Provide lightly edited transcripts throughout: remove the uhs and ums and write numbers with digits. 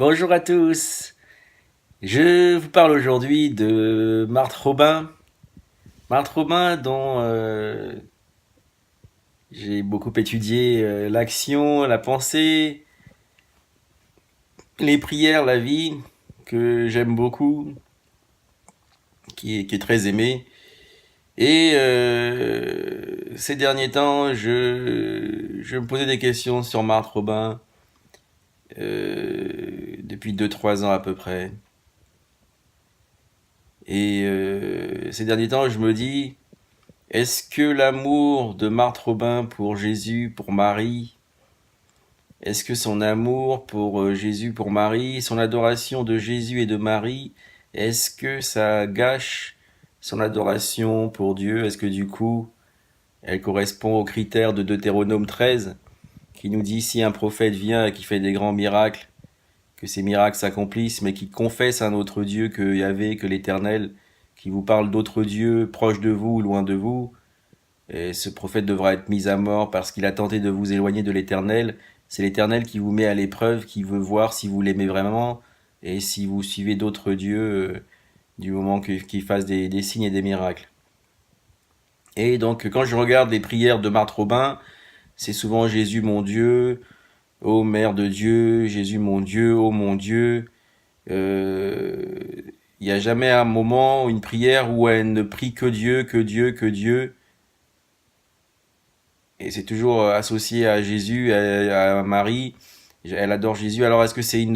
Bonjour à tous. Je vous parle aujourd'hui de Marthe Robin. Marthe Robin dont j'ai beaucoup étudié l'action, la pensée, les prières, la vie, que j'aime beaucoup, qui est très aimée. Et ces derniers temps, je me posais des questions sur Marthe Robin depuis 2 3 ans à peu près. Et ces derniers temps, je me dis, est-ce que l'amour de Marthe Robin pour Jésus, pour Marie, est-ce que son amour pour Jésus, pour Marie, son adoration de Jésus et de Marie, est-ce que ça gâche son adoration pour Dieu? Est-ce que du coup, elle correspond aux critères de Deutéronome 13, qui nous dit si un prophète vient et qui fait des grands miracles, que ces miracles s'accomplissent, mais qui confesse un autre Dieu que Yahvé, que l'Éternel, qui vous parle d'autres dieux proches de vous ou loin de vous, et ce prophète devra être mis à mort parce qu'il a tenté de vous éloigner de l'Éternel. C'est l'Éternel qui vous met à l'épreuve, qui veut voir si vous l'aimez vraiment et si vous suivez d'autres dieux du moment qu'il fasse des signes et des miracles. Et donc quand je regarde les prières de Marthe Robin, c'est souvent Jésus mon Dieu, ô Mère de Dieu, Jésus mon Dieu, ô mon Dieu. Il n'y a jamais un moment, une prière où elle ne prie que Dieu, que Dieu, que Dieu. Et c'est toujours associé à Jésus, à Marie. Elle adore Jésus. Alors est-ce que c'est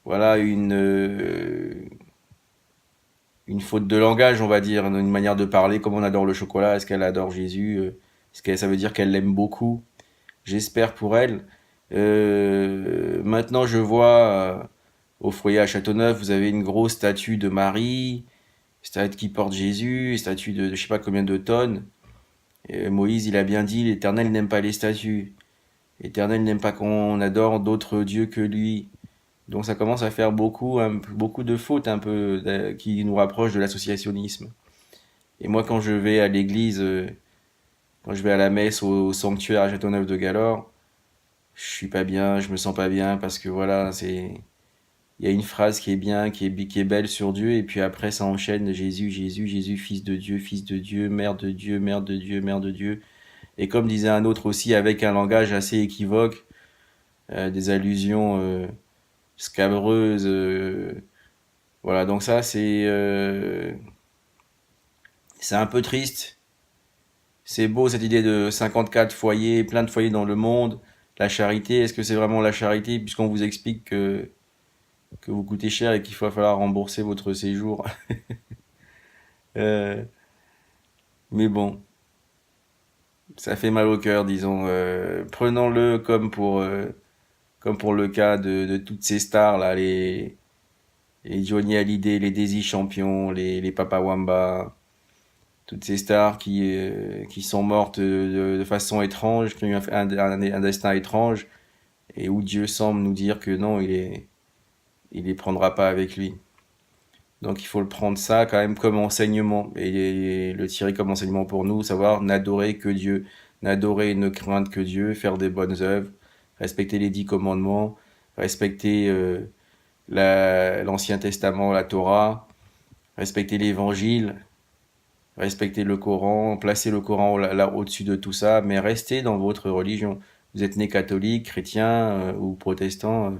voilà, une faute de langage, on va dire, une manière de parler, comme on adore le chocolat? Est-ce qu'elle adore Jésus? Est-ce que ça veut dire qu'elle l'aime beaucoup? J'espère pour elle. Maintenant, je vois au foyer à Châteauneuf, vous avez une grosse statue de Marie, statue qui porte Jésus, statue de je sais pas combien de tonnes. Moïse, il a bien dit, l'Éternel n'aime pas les statues. L'Éternel n'aime pas qu'on adore d'autres dieux que lui. Donc ça commence à faire beaucoup de fautes un peu qui nous rapprochent de l'associationnisme. Et moi, quand je vais à l'église, quand je vais à la messe au sanctuaire à Châteauneuf-de-Galore, je suis pas bien, je me sens pas bien parce que voilà, il y a une phrase qui est bien, qui est belle sur Dieu, et puis après ça enchaîne Jésus, Jésus, Jésus, Fils de Dieu, Mère de Dieu, Mère de Dieu, Mère de Dieu. Et comme disait un autre aussi, avec un langage assez équivoque, des allusions scabreuses. Voilà, donc ça c'est un peu triste. C'est beau cette idée de 54 foyers, plein de foyers dans le monde. La charité, est-ce que c'est vraiment la charité puisqu'on vous explique que vous coûtez cher et qu'il va falloir rembourser votre séjour? Euh, mais bon, ça fait mal au cœur, disons. Prenons-le comme pour le cas de toutes ces stars là, les Johnny Hallyday, les Daisy Champion, les Papa Wamba, toutes ces stars qui sont mortes de façon étrange, qui ont eu un destin étrange, et où Dieu semble nous dire que non, il les prendra pas avec lui. Donc il faut le prendre ça quand même comme enseignement, et le tirer comme enseignement pour nous, savoir n'adorer que Dieu, n'adorer et ne craindre que Dieu, faire des bonnes œuvres, respecter les 10 commandements, respecter l'Ancien Testament, la Torah, respecter l'Évangile, respecter le Coran, placer le Coran là au-dessus de tout ça, mais restez dans votre religion. Vous êtes né catholique, chrétien ou protestant,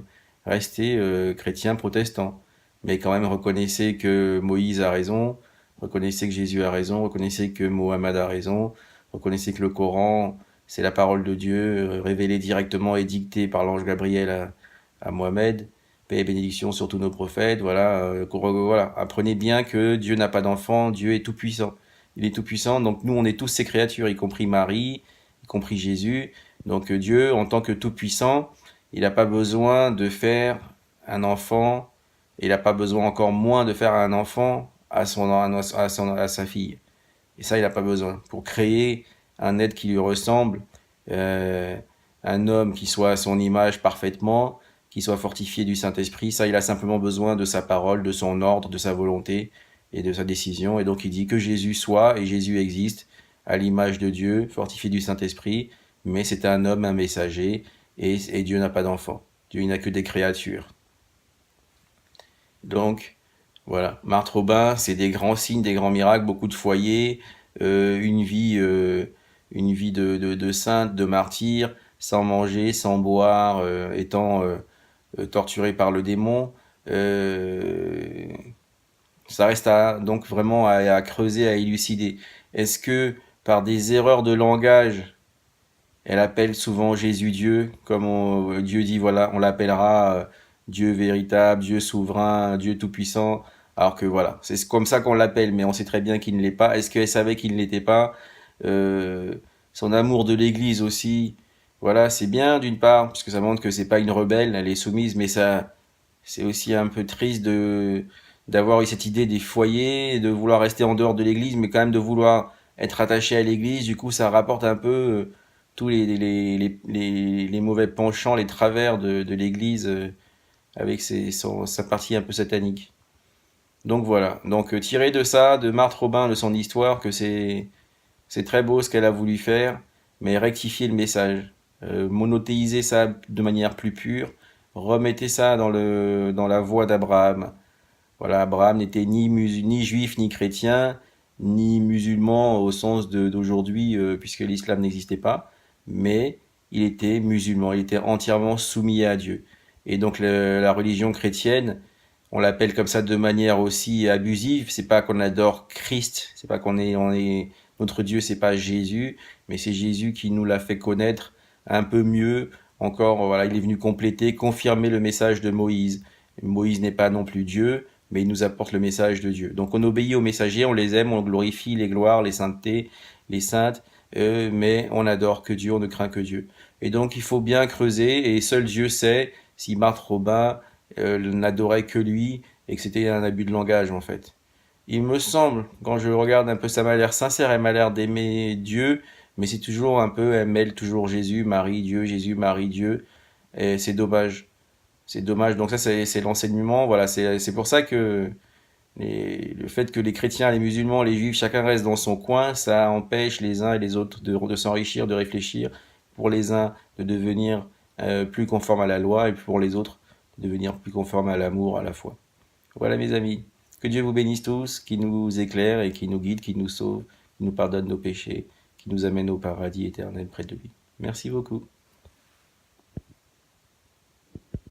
restez chrétien, protestant. Mais quand même reconnaissez que Moïse a raison, reconnaissez que Jésus a raison, reconnaissez que Mohammed a raison, reconnaissez que le Coran, c'est la parole de Dieu, révélée directement et dictée par l'ange Gabriel à Mohammed. Paix et bénédiction sur tous nos prophètes. Voilà, voilà. Apprenez bien que Dieu n'a pas d'enfant, Dieu est tout puissant. Il est tout puissant, donc nous on est tous ses créatures, y compris Marie, y compris Jésus. Donc Dieu, en tant que tout puissant, il n'a pas besoin de faire un enfant, et il n'a pas besoin encore moins de faire un enfant à sa fille. Et ça, il n'a pas besoin. Pour créer un être qui lui ressemble, euh, un homme qui soit à son image parfaitement, qui soit fortifié du Saint-Esprit, ça, il a simplement besoin de sa parole, de son ordre, de sa volonté et de sa décision. Et donc, il dit que Jésus soit, et Jésus existe, à l'image de Dieu, fortifié du Saint-Esprit, mais c'est un homme, un messager, et Dieu n'a pas d'enfant. Dieu, il n'a que des créatures. Donc, voilà. Marthe Robin, c'est des grands signes, des grands miracles, beaucoup de foyers, euh, une vie, euh, une vie de sainte, de martyr, sans manger, sans boire, étant torturée par le démon. Euh, Ça reste donc vraiment à creuser, à élucider. Est-ce que par des erreurs de langage, elle appelle souvent Jésus Dieu, comme Dieu dit, voilà, on l'appellera Dieu véritable, Dieu souverain, Dieu tout-puissant, alors que voilà, c'est comme ça qu'on l'appelle, mais on sait très bien qu'il ne l'est pas. Est-ce qu'elle savait qu'il ne l'était pas? Euh, Son amour de l'Église aussi, voilà, c'est bien d'une part, parce que ça montre que c'est pas une rebelle, elle est soumise, mais ça, c'est aussi un peu triste de d'avoir eu cette idée des foyers, de vouloir rester en dehors de l'église, mais quand même de vouloir être attaché à l'église. Du coup, ça rapporte un peu tous les mauvais penchants, les travers de l'église avec sa partie un peu satanique. Donc voilà. Donc tiré de ça, de Marthe Robin, de son histoire, que c'est très beau ce qu'elle a voulu faire, mais rectifier le message, monothéiser ça de manière plus pure, remettez ça dans la voie d'Abraham. Voilà, Abraham n'était ni juif, ni chrétien, ni musulman au sens d'aujourd'hui, puisque l'islam n'existait pas, mais il était musulman, il était entièrement soumis à Dieu. Et donc la religion chrétienne, on l'appelle comme ça de manière aussi abusive. C'est pas qu'on adore Christ, c'est pas on est notre Dieu, c'est pas Jésus, mais c'est Jésus qui nous l'a fait connaître un peu mieux. Encore, voilà, il est venu compléter, confirmer le message de Moïse. Moïse n'est pas non plus Dieu, mais il nous apporte le message de Dieu. Donc on obéit aux messagers, on les aime, on glorifie les gloires, les saintetés, les saintes, mais on n'adore que Dieu, on ne craint que Dieu. Et donc il faut bien creuser, et seul Dieu sait si Marthe Robin n'adorait que lui et que c'était un abus de langage en fait. Il me semble, quand je regarde un peu, ça m'a l'air sincère, elle m'a l'air d'aimer Dieu, mais c'est toujours un peu, elle mêle toujours Jésus, Marie, Dieu, Jésus, Marie, Dieu, et c'est dommage. C'est dommage. Donc ça, c'est l'enseignement. Voilà, c'est pour ça que le fait que les chrétiens, les musulmans, les juifs, chacun reste dans son coin, ça empêche les uns et les autres de s'enrichir, de réfléchir. Pour les uns, de devenir plus conformes à la loi, et pour les autres, de devenir plus conformes à l'amour, à la foi. Voilà, mes amis. Que Dieu vous bénisse tous, qui nous éclaire et qui nous guide, qui nous sauve, qui nous pardonne nos péchés, qui nous amène au paradis éternel près de lui. Merci beaucoup.